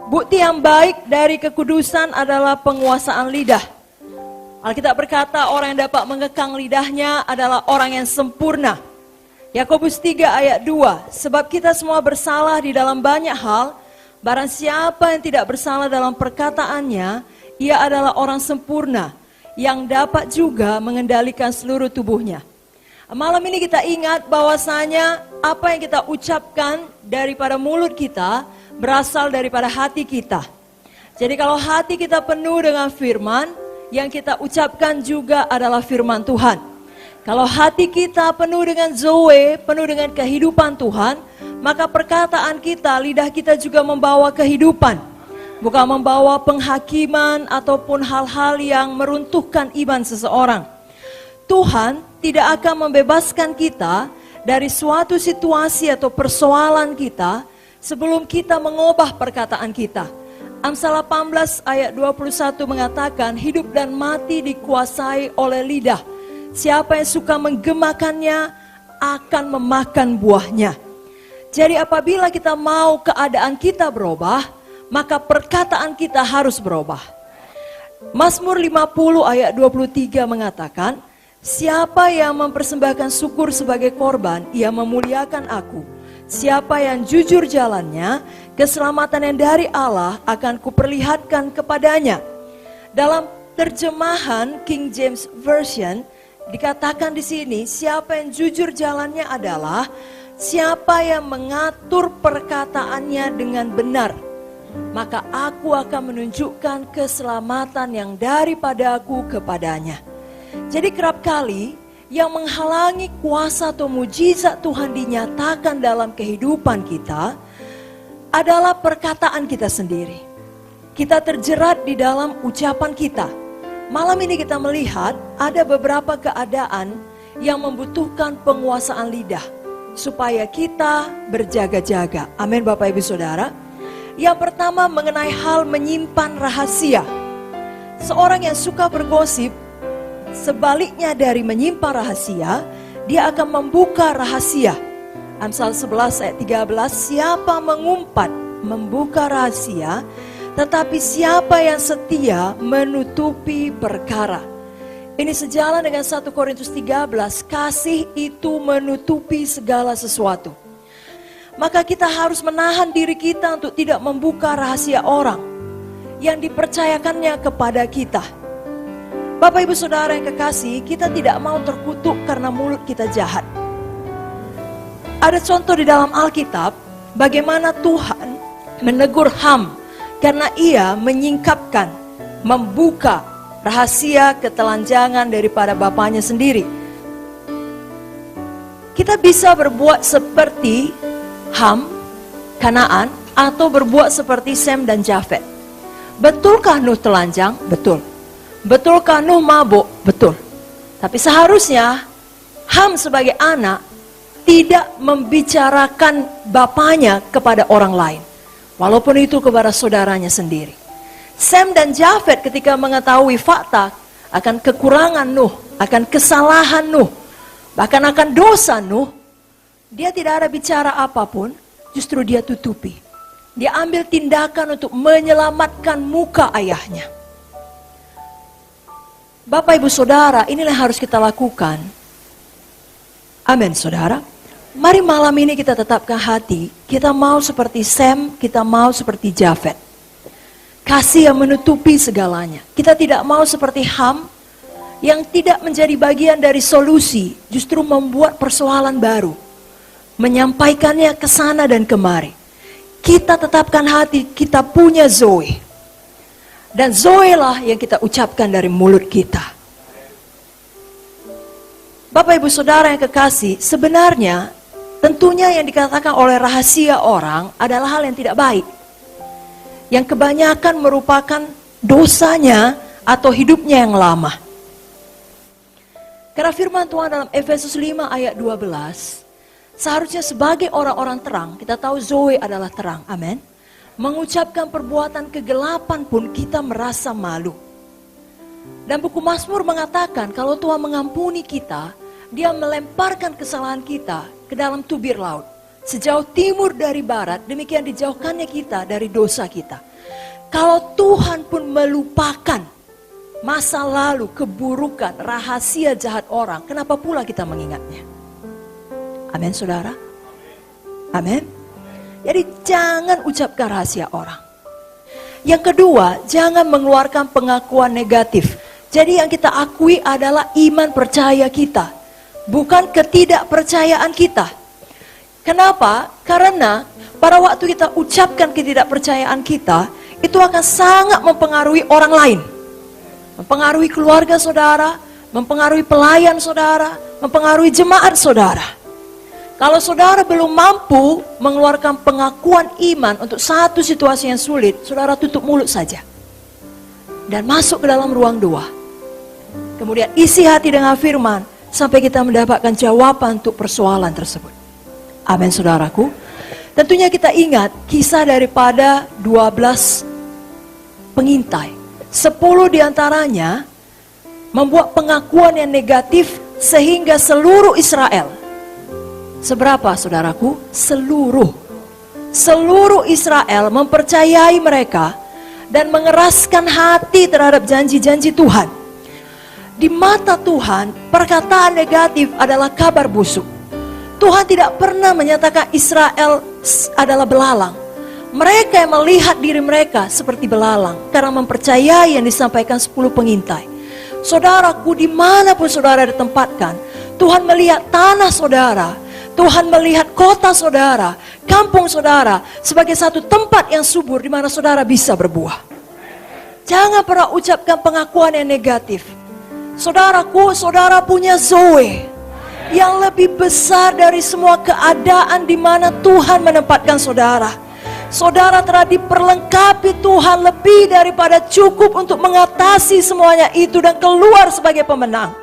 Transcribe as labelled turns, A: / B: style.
A: Bukti yang baik dari kekudusan adalah penguasaan lidah. Alkitab berkata orang yang dapat mengekang lidahnya adalah orang yang sempurna. Yakobus 3 ayat 2, sebab kita semua bersalah di dalam banyak hal, barang siapa yang tidak bersalah dalam perkataannya, ia adalah orang sempurna, yang dapat juga mengendalikan seluruh tubuhnya. Malam ini kita ingat bahwasanya apa yang kita ucapkan daripada mulut kita, berasal daripada hati kita. Jadi kalau hati kita penuh dengan firman, yang kita ucapkan juga adalah firman Tuhan. Kalau hati kita penuh dengan zoe, penuh dengan kehidupan Tuhan, maka perkataan kita, lidah kita juga membawa kehidupan. Bukan membawa penghakiman ataupun hal-hal yang meruntuhkan iman seseorang. Tuhan tidak akan membebaskan kita dari suatu situasi atau persoalan kita sebelum kita mengubah perkataan kita. Amsal 18 ayat 21 mengatakan, hidup dan mati dikuasai oleh lidah. Siapa yang suka menggemakannya akan memakan buahnya. Jadi apabila kita mau keadaan kita berubah, maka perkataan kita harus berubah. Mazmur 50 ayat 23 mengatakan, siapa yang mempersembahkan syukur sebagai korban, ia memuliakan aku. Siapa yang jujur jalannya, keselamatan yang dari Allah akan kuperlihatkan kepadanya. Dalam terjemahan King James Version dikatakan di sini, siapa yang jujur jalannya adalah siapa yang mengatur perkataannya dengan benar. Maka aku akan menunjukkan keselamatan yang daripada aku kepadanya. Jadi kerap kali yang menghalangi kuasa atau mujizat Tuhan dinyatakan dalam kehidupan kita adalah perkataan kita sendiri. Kita terjerat di dalam ucapan kita. Malam ini kita melihat ada beberapa keadaan yang membutuhkan penguasaan lidah supaya kita berjaga-jaga. Amin Bapak Ibu Saudara. Yang pertama mengenai hal menyimpan rahasia. Seorang yang suka bergosip, sebaliknya dari menyimpan rahasia, dia akan membuka rahasia. Amsal 11 ayat 13, siapa mengumpat, membuka rahasia, tetapi siapa yang setia menutupi perkara. Ini sejalan dengan 1 Korintus 13, kasih itu menutupi segala sesuatu. Maka kita harus menahan diri kita untuk tidak membuka rahasia orang yang dipercayakannya kepada kita. Bapak Ibu Saudara yang kekasih, kita tidak mau terkutuk karena mulut kita jahat. Ada contoh di dalam Alkitab, bagaimana Tuhan menegur Ham karena ia menyingkapkan, membuka rahasia ketelanjangan daripada bapaknya sendiri. Kita bisa berbuat seperti Ham, Kanaan, atau berbuat seperti Sem dan Jafet. Betulkah Nuh telanjang? Betul. Betulkah Nuh mabuk? Betul. Tapi seharusnya Ham sebagai anak tidak membicarakan bapaknya kepada orang lain. Walaupun itu kepada saudaranya sendiri. Sem dan Jafet ketika mengetahui fakta akan kekurangan Nuh, akan kesalahan Nuh, bahkan akan dosa Nuh, dia tidak ada bicara apapun, justru dia tutupi. Dia ambil tindakan untuk menyelamatkan muka ayahnya. Bapak Ibu Saudara, inilah yang harus kita lakukan. Amin saudara. Mari malam ini kita tetapkan hati, kita mau seperti Sem, kita mau seperti Jafet. Kasih yang menutupi segalanya. Kita tidak mau seperti Ham, yang tidak menjadi bagian dari solusi, justru membuat persoalan baru. Menyampaikannya ke sana dan kemari. Kita tetapkan hati, kita punya Zoe. Dan Zoe lah yang kita ucapkan dari mulut kita. Bapak Ibu Saudara yang kekasih, sebenarnya tentunya yang dikatakan oleh rahasia orang adalah hal yang tidak baik. Yang kebanyakan merupakan dosanya atau hidupnya yang lama. Karena firman Tuhan dalam Efesus 5 ayat 12, seharusnya sebagai orang-orang terang, kita tahu Zoe adalah terang, amin. Mengucapkan perbuatan kegelapan pun kita merasa malu. Dan buku Mazmur mengatakan kalau Tuhan mengampuni kita, Dia melemparkan kesalahan kita ke dalam tubir laut. Sejauh timur dari barat, demikian dijauhkannya kita dari dosa kita. Kalau Tuhan pun melupakan masa lalu, keburukan, rahasia jahat orang, kenapa pula kita mengingatnya? Amin, saudara. Amin. Jadi jangan ucapkan rahasia orang. Yang kedua, jangan mengeluarkan pengakuan negatif. Jadi yang kita akui adalah iman percaya kita, bukan ketidakpercayaan kita. Kenapa? Karena pada waktu kita ucapkan ketidakpercayaan kita, itu akan sangat mempengaruhi orang lain. Mempengaruhi keluarga saudara, mempengaruhi pelayan saudara, mempengaruhi jemaat saudara. Kalau saudara belum mampu mengeluarkan pengakuan iman untuk satu situasi yang sulit, saudara tutup mulut saja. Dan masuk ke dalam ruang doa. Kemudian isi hati dengan firman, sampai kita mendapatkan jawaban untuk persoalan tersebut. Amin, saudaraku. Tentunya kita ingat kisah daripada 12 pengintai. 10 diantaranya membuat pengakuan yang negatif sehingga seluruh Israel. Seberapa, saudaraku? Seluruh Israel mempercayai mereka dan mengeraskan hati terhadap janji-janji Tuhan. Di mata Tuhan, perkataan negatif adalah kabar busuk. Tuhan tidak pernah menyatakan Israel adalah belalang. Mereka yang melihat diri mereka seperti belalang karena mempercayai yang disampaikan 10 pengintai. Saudaraku, dimanapun saudara ditempatkan, Tuhan melihat tanah saudara, Tuhan melihat kota saudara, kampung saudara sebagai satu tempat yang subur di mana saudara bisa berbuah. Jangan pernah ucapkan pengakuan yang negatif. Saudaraku, saudara punya Zoe yang lebih besar dari semua keadaan di mana Tuhan menempatkan saudara. Saudara telah diperlengkapi Tuhan lebih daripada cukup untuk mengatasi semuanya itu dan keluar sebagai pemenang.